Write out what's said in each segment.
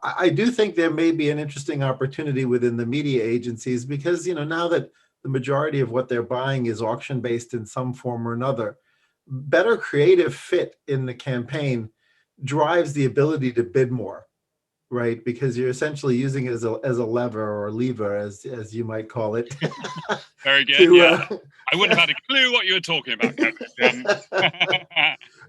I do think there may be an interesting opportunity within the media agencies because, now that the majority of what they're buying is auction based in some form or another, better creative fit in the campaign drives the ability to bid more, right? Because you're essentially using it as a lever or lever, as you might call it, Very good. to Yeah. I wouldn't have had a clue what you were talking about, Kevin.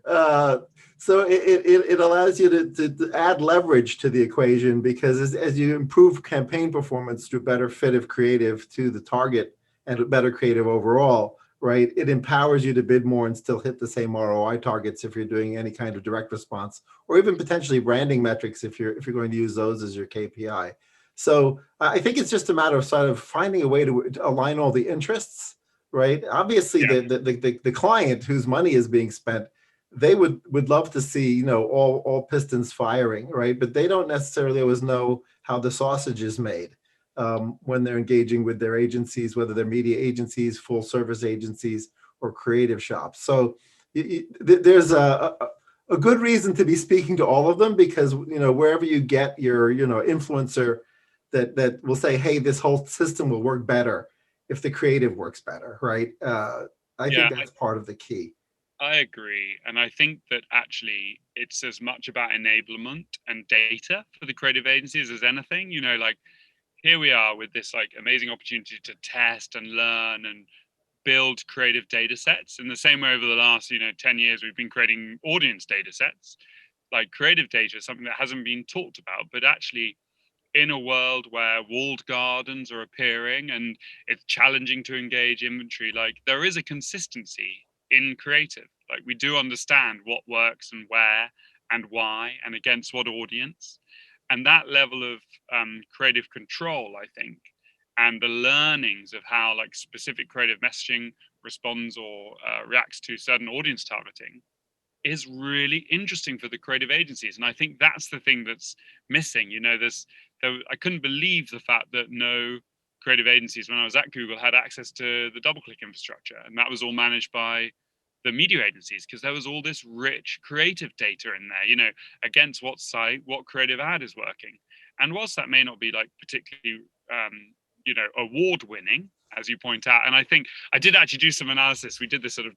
uh, so it allows you to add leverage to the equation because as you improve campaign performance through better fit of creative to the target and better creative overall, right? It empowers you to bid more and still hit the same ROI targets if you're doing any kind of direct response, or even potentially branding metrics if you're going to use those as your KPI. So I think it's just a matter of sort of finding a way to align all the interests, right? Obviously, Yeah. the client whose money is being spent, they would love to see, all pistons firing, right? But they don't necessarily always know how the sausage is made when they're engaging with their agencies, whether they're media agencies, full service agencies, or creative shops. So there's a good reason to be speaking to all of them because, wherever you get your, influencer that will say, hey, this whole system will work better if the creative works better, right? I Yeah. think that's part of the key. I agree. And I think that actually it's as much about enablement and data for the creative agencies as anything. Like here we are with this like amazing opportunity to test and learn and build creative data sets in the same way over the last 10 years we've been creating audience data sets. Like creative data is something that hasn't been talked about, but actually in a world where walled gardens are appearing and it's challenging to engage inventory, like there is a consistency in creative. Like we do understand what works and where and why and against what audience. And that level of creative control, I think, and the learnings of how like specific creative messaging responds or reacts to certain audience targeting is really interesting for the creative agencies. And I think that's the thing that's missing. I couldn't believe the fact that no creative agencies when I was at Google had access to the DoubleClick infrastructure, and that was all managed by the media agencies because there was all this rich creative data in there, against what site, what creative ad is working. And whilst that may not be like particularly, award winning, as you point out, and I think I did actually do some analysis. We did this sort of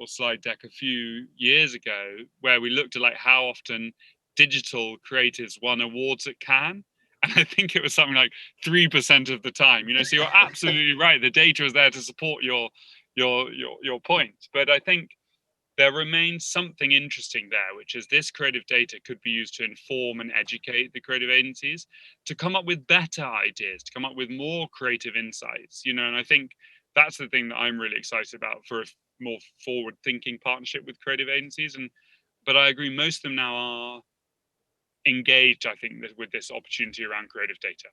slide deck a few years ago where we looked at like how often digital creatives won awards at Cannes. And I think it was something like 3% of the time. So you're absolutely right. The data is there to support your point. But I think there remains something interesting there, which is this creative data could be used to inform and educate the creative agencies to come up with better ideas, to come up with more creative insights, and I think that's the thing that I'm really excited about for a more forward thinking partnership with creative agencies. But I agree, most of them now are engaged, I think, with this opportunity around creative data.